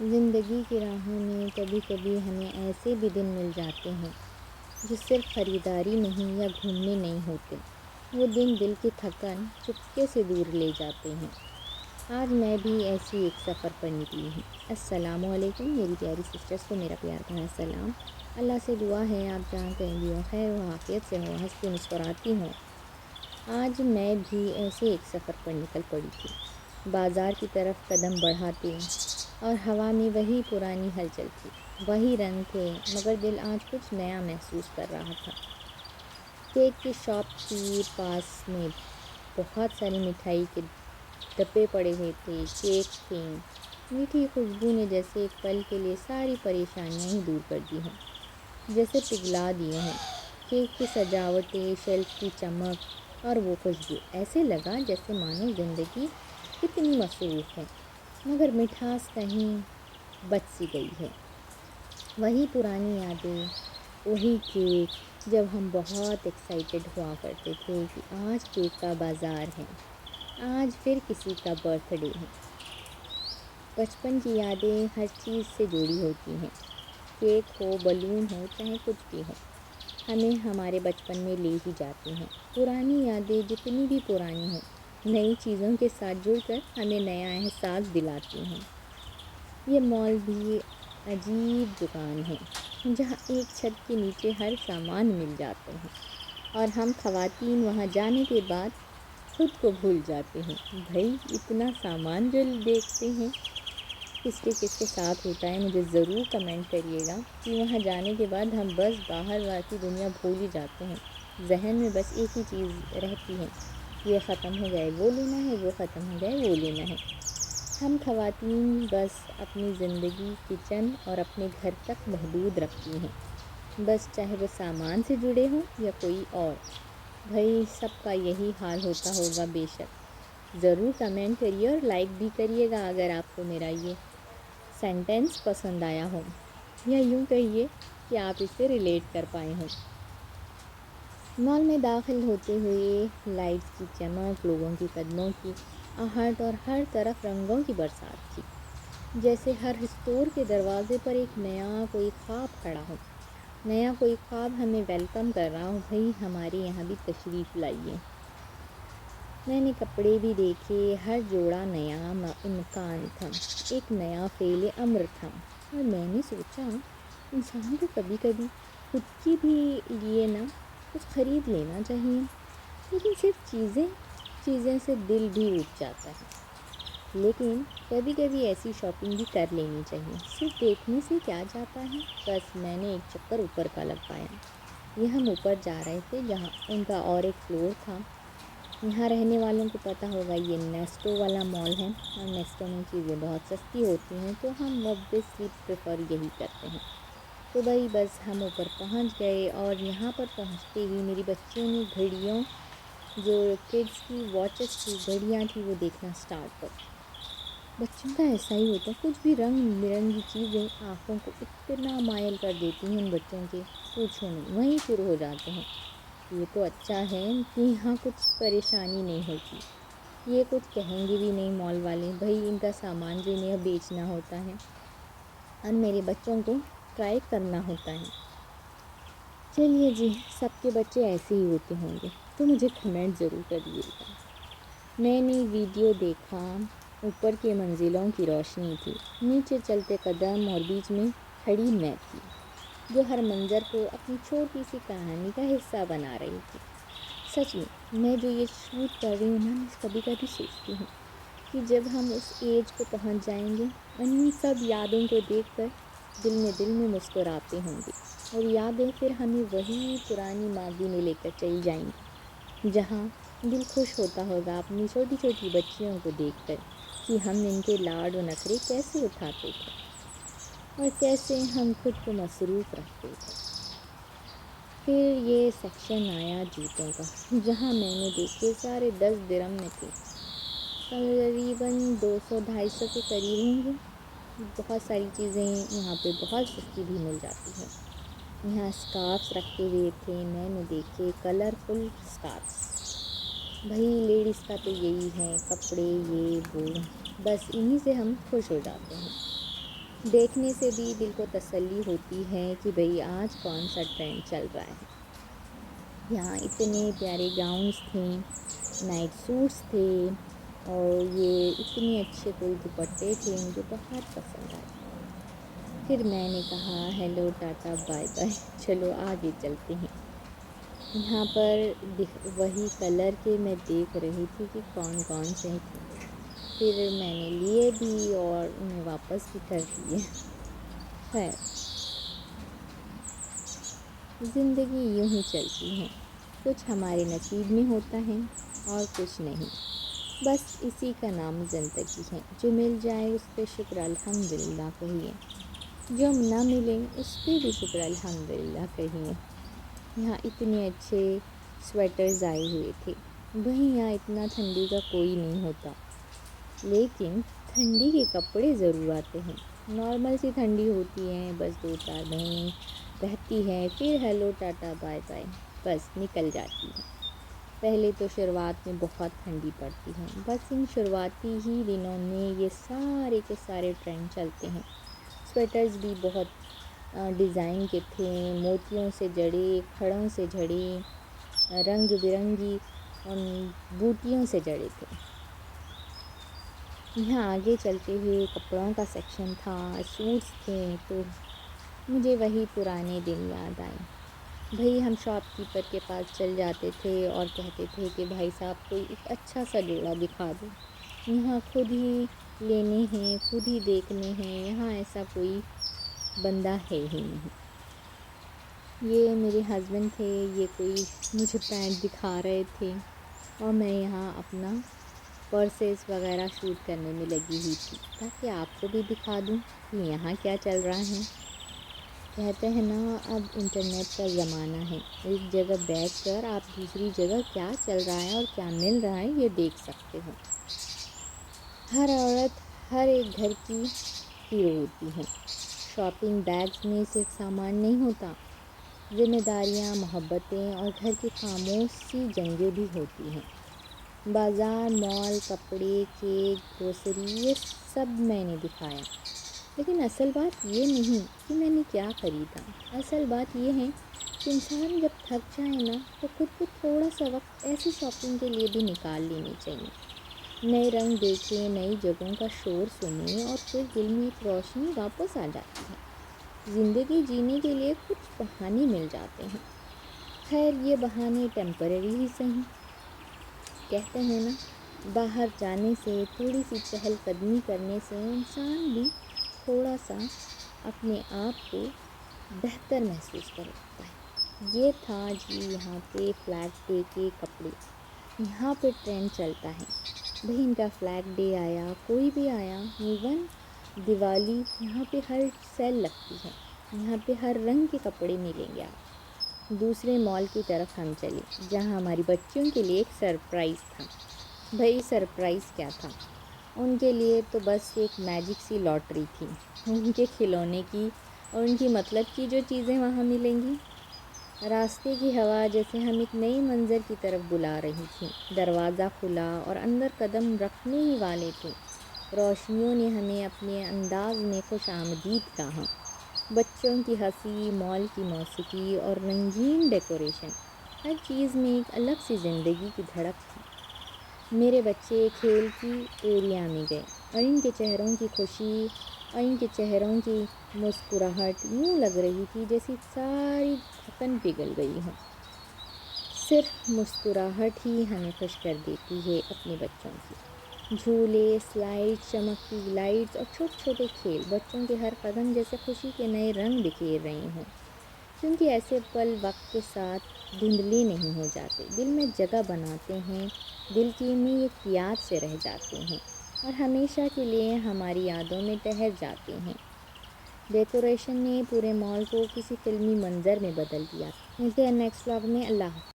زندگی کی راہوں میں کبھی کبھی ہمیں ایسے بھی دن مل جاتے ہیں جو صرف خریداری نہیں یا گھومنے نہیں ہوتے، وہ دن دل کی تھکن چپکے سے دور لے جاتے ہیں۔ آج میں بھی ایسی ایک سفر پر نکلی ہوں۔ السلام علیکم میری پیاری سسٹرز کو میرا پیار بھرا سلام۔ اللہ سے دعا ہے آپ جہاں کہیں بھی ہو خیر و عافیت سے ہو، ہنستی مسکراتی ہوں۔ آج میں بھی ایسے ایک سفر پر نکل پڑی تھی، بازار کی طرف قدم بڑھاتے اور ہوا میں وہی پرانی ہلچل تھی، وہی رنگ تھے، مگر دل آج کچھ نیا محسوس کر رہا تھا۔ کیک کی شاپ تھی، پاس میں بہت ساری مٹھائی کے ڈبے پڑے ہوئے تھے، کیک تھیں، میٹھی خوشبو نے جیسے ایک پل کے لیے ساری پریشانیاں ہی دور کر دی ہوں، جیسے پگھلا دیے ہوں۔ کیک کی سجاوٹیں، شیلف کی چمک اور وہ خوشبو، ایسے لگا جیسے مانو زندگی کتنی مصروف ہے مگر مٹھاس کہیں بچ سی گئی ہے۔ وہی پرانی یادیں، وہی کیک، جب ہم بہت ایکسائٹیڈ ہوا کرتے تھے کہ آج کیک کا بازار ہے، آج پھر کسی کا برتھ ڈے ہے۔ بچپن کی یادیں ہر چیز سے جڑی ہوتی ہیں، کیک ہو، بلون ہو، چاہے کچھ بھی ہو، ہمیں ہمارے بچپن میں لے ہی جاتی ہیں۔ پرانی یادیں جتنی بھی پرانی ہوں، نئی چیزوں کے ساتھ جڑ کر ہمیں نیا احساس دلاتی ہیں۔ یہ مال بھی عجیب دکان ہے جہاں ایک چھت کے نیچے ہر سامان مل جاتے ہیں، اور ہم خواتین وہاں جانے کے بعد خود کو بھول جاتے ہیں۔ بھائی اتنا سامان جو دیکھتے ہیں، کس کے ساتھ ہوتا ہے مجھے ضرور کمنٹ کریے گا کہ وہاں جانے کے بعد ہم بس باہر کی دنیا بھول ہی جاتے ہیں، ذہن میں بس ایک ہی چیز رہتی ہے، یہ ختم ہو جائے وہ لینا ہے، وہ ختم ہو جائے وہ لینا ہے۔ ہم خواتین بس اپنی زندگی کچن اور اپنے گھر تک محدود رکھتی ہیں، بس چاہے وہ سامان سے جڑے ہوں یا کوئی اور۔ بھائی سب کا یہی حال ہوتا ہوگا بے شک۔ ضرور کمنٹ کریے اور لائک بھی کریے گا اگر آپ کو میرا یہ سینٹینس پسند آیا ہو، یا یوں کہیے کہ آپ اس سے ریلیٹ کر پائے ہوں۔ مال میں داخل ہوتے ہوئے لائٹس کی چمک، لوگوں کی قدموں کی آہٹ اور ہر طرف رنگوں کی برسات تھی، جیسے ہر اسٹور کے دروازے پر ایک نیا کوئی خواب کھڑا ہو، نیا کوئی خواب ہمیں ویلکم کر رہا ہو، بھائی ہمارے یہاں بھی تشریف لائیے۔ میں نے کپڑے بھی دیکھے، ہر جوڑا نیا امکان تھا، ایک نیا فعل امر تھا، اور میں نے سوچا انسان کو کبھی کبھی خود کی بھی لیے نا کچھ خرید لینا چاہیے، لیکن صرف چیزیں سے دل بھی اٹھ جاتا ہے۔ لیکن کبھی کبھی ایسی شاپنگ بھی کر لینی چاہیے، صرف دیکھنے سے کیا جاتا ہے۔ بس میں نے ایک چکر اوپر کا لگوایا، یہ ہم اوپر جا رہے تھے جہاں ان کا اور ایک فلور تھا۔ یہاں رہنے والوں کو پتہ ہوگا یہ نیسٹو والا مال ہے، اور نیسٹو میں چیزیں بہت سستی ہوتی ہیں، تو ہم obviously پریفر یہی کرتے ہیں۔ تو بھائی بس ہم اوپر پہنچ گئے، اور یہاں پر پہنچتے ہی میری بچیوں نے گھڑیوں، جو کڈس کی واچز تھی، گھڑیاں تھی، وہ دیکھنا سٹارٹ کر دی۔ بچوں کا ایسا ہی ہوتا ہے، کچھ بھی رنگ برنگی چیزیں آنکھوں کو اتنا مائل کر دیتی ہیں ان بچوں کے، پوچھو نہیں، وہیں شروع ہو جاتے ہیں۔ یہ تو اچھا ہے کہ یہاں کچھ پریشانی نہیں ہوتی، یہ کچھ کہیں گے بھی نہیں مال والے، بھائی ان کا سامان جو انہیں بیچنا ہوتا ہے اور میرے بچوں کو ٹرائی کرنا ہوتا ہے۔ چلیے جی، سب کے بچے ایسے ہی ہوتے ہوں گے، تو مجھے کمنٹ ضرور کریے گا۔ میں نے ویڈیو دیکھا، اوپر کے منزلوں کی روشنی تھی، نیچے چلتے قدم، اور بیچ میں کھڑی میں تھی جو ہر منظر کو اپنی چھوٹی سی کہانی کا حصہ بنا رہی تھی۔ سچ میں جو یہ شوٹ کر رہی ہوں نا، میں کبھی کبھی سوچتی ہوں کہ جب ہم اس ایج کو پہنچ جائیں گے، ان سب یادوں کو دیکھ کر دل میں مسکراتے ہوں گے، اور یادیں پھر ہمیں وہی پرانی ماضی میں لے کر چلی جائیں گی، جہاں دل خوش ہوتا ہوگا اپنی چھوٹی چھوٹی بچیوں کو دیکھ کر کہ ہم ان کے لاڈ و نخرے کیسے اٹھاتے تھے، اور کیسے ہم خود کو مصروف رکھتے تھے۔ پھر یہ سیکشن آیا جوتوں کا، جہاں میں نے دیکھے سارے 10 درم میں تھے، تقریباً 200-250 کے قریب ہوں گے۔ بہت ساری چیزیں یہاں پہ بہت سستی بھی مل جاتی ہیں۔ یہاں اسکارفس رکھے ہوئے تھے، میں نے دیکھے کلرفل اسکارفس۔ بھائی لیڈیز کا تو یہی ہے، کپڑے یہ وہ، بس انہی سے ہم خوش ہو جاتے ہیں۔ دیکھنے سے بھی دل کو تسلی ہوتی ہے کہ بھئی آج کون سا ٹرینڈ چل رہا ہے۔ یہاں اتنے پیارے گاؤنس تھے، نائٹ سوٹس تھے، اور یہ اتنے اچھے کوئی دوپٹے تھے، مجھے بہت پسند آئے۔ پھر میں نے کہا ہیلو ٹاٹا بائے بائے، چلو آگے چلتے ہیں۔ یہاں پر وہی کلر کے میں دیکھ رہی تھی کہ کون کون سے تھے، پھر میں نے لیے بھی اور انہیں واپس بھی کر دیے۔ خیر، زندگی یوں ہی چلتی ہے، کچھ ہمارے نصیب میں ہوتا ہے اور کچھ نہیں، بس اسی کا نام زندگی ہے۔ جو مل جائے اس پہ شکر الحمدللہ کہیے، جو نہ ملے اس پہ بھی شکر الحمدللہ کہیے۔ یہاں اتنے اچھے سویٹرز آئے ہوئے تھے، وہیں یہاں اتنا ٹھنڈی کا کوئی نہیں ہوتا، لیکن ٹھنڈی کے کپڑے ضرور آتے ہیں۔ نارمل سی ٹھنڈی ہوتی ہے، بس 2-4 مہینے رہتی ہے، پھر ہیلو ٹاٹا بائے بائے، بس نکل جاتی ہے۔ پہلے تو شروعات میں بہت ٹھنڈی پڑتی ہے، بس ان شروعاتی ہی دنوں میں یہ سارے کے سارے ٹرینڈ چلتے ہیں۔ سویٹرز بھی بہت ڈیزائن کے تھے، موتیوں سے جڑے، کھڑوں سے جڑے، رنگ برنگی بوٹیوں سے جڑے تھے۔ یہاں آگے چلتے ہوئے کپڑوں کا سیکشن تھا، سوٹس تھے، تو مجھے وہی پرانے دن یاد آئے۔ بھئی ہم شاپ کیپر کے پاس چل جاتے تھے اور کہتے تھے کہ بھائی صاحب کوئی ایک اچھا سا جوڑا دکھا دو، یہاں خود ہی لینے ہیں، خود ہی دیکھنے ہیں، یہاں ایسا کوئی بندہ ہے ہی نہیں۔ یہ میرے ہسبینڈ تھے، یہ کوئی مجھے پینٹ دکھا رہے تھے اور میں یہاں اپنا پرسیز وغیرہ شوٹ کرنے میں لگی ہوئی تھی تاکہ آپ کو بھی دکھا دوں کہ یہاں کیا چل رہا ہے۔ کہتے ہیں نا، اب انٹرنیٹ کا زمانہ ہے، ایک جگہ بیٹھ کر آپ دوسری جگہ کیا چل رہا ہے اور کیا مل رہا ہے یہ دیکھ سکتے ہو۔ ہر عورت ہر ایک گھر کی ہیرو ہوتی ہے۔ شاپنگ بیگز میں صرف سامان نہیں ہوتا، ذمہ داریاں، محبتیں اور گھر کی خاموش سی جنگیں بھی ہوتی ہیں۔ بازار، مال، کپڑے، کیک، گروسری، یہ سب میں نے دکھایا، لیکن اصل بات یہ نہیں کہ میں نے کیا خریدا۔ اصل بات یہ ہے کہ انسان جب تھک جائے نا تو خود کو تھوڑا سا وقت ایسی شاپنگ کے لیے بھی نکال لینی چاہیے۔ نئے رنگ دیکھیں، نئی جگہوں کا شور سنیں اور پھر دل میں ایک روشنی واپس آ جاتی ہے۔ زندگی جینے کے لیے کچھ بہانے مل جاتے ہیں، خیر یہ بہانے ٹیمپرری ہی صحیح۔ کہتے ہیں نا، باہر جانے سے، تھوڑی سی چہل قدمی کرنے سے انسان بھی تھوڑا سا اپنے آپ کو بہتر محسوس کرتا ہے۔ یہ تھا جی یہاں پہ فلیگ ڈے کے کپڑے۔ یہاں پہ ٹرینڈ چلتا ہے، بھئی ان کا فلیگ ڈے آیا، کوئی بھی آیا، ایون دیوالی، یہاں پہ ہر سیل لگتی ہے، یہاں پہ ہر رنگ کے کپڑے ملیں گے آپ۔ دوسرے مال کی طرف ہم چلے جہاں ہماری بچیوں کے لیے ایک سرپرائز تھا۔ بھئی سرپرائز کیا تھا؟ ان کے لیے تو بس ایک میجک سی لاٹری تھی، ان کے کھلونے کی اور ان کی مطلب کی جو چیزیں وہاں ملیں گی۔ راستے کی ہوا جیسے ہم ایک نئی منظر کی طرف بلا رہی تھی۔ دروازہ کھلا اور اندر قدم رکھنے ہی والے تھے، روشنیوں نے ہمیں اپنے انداز میں خوش آمدید کہا۔ بچوں کی ہنسی، مال کی موسیقی اور رنگین ڈیکوریشن، ہر چیز میں ایک الگ سی زندگی کی دھڑک تھی۔ میرے بچے کھیل کی ایریا میں گئے اور ان کے چہروں کی خوشی اور ان کے چہروں کی مسکراہٹ یوں لگ رہی تھی جیسی ساری تھکن پگھل گئی ہو۔ صرف مسکراہٹ ہی ہمیں خوش کر دیتی ہے اپنے بچوں کی۔ جھولے، سلائڈ، چمکتی لائٹس اور چھوٹے چھوٹے کھیل، بچوں کے ہر قدم جیسے خوشی کے نئے رنگ بکھیر رہے ہوں، کیونکہ ایسے پل وقت کے ساتھ دھندلے نہیں ہو جاتے، دل میں جگہ بناتے ہیں، دل کی میں ایک یاد سے رہ جاتے ہیں اور ہمیشہ کے لیے ہماری یادوں میں ٹھہر جاتے ہیں۔ ڈیکوریشن نے پورے مال کو کسی فلمی منظر میں بدل دیا۔ ملتے ہیں نیکسٹ ولاگ میں۔ اللہ حافظ۔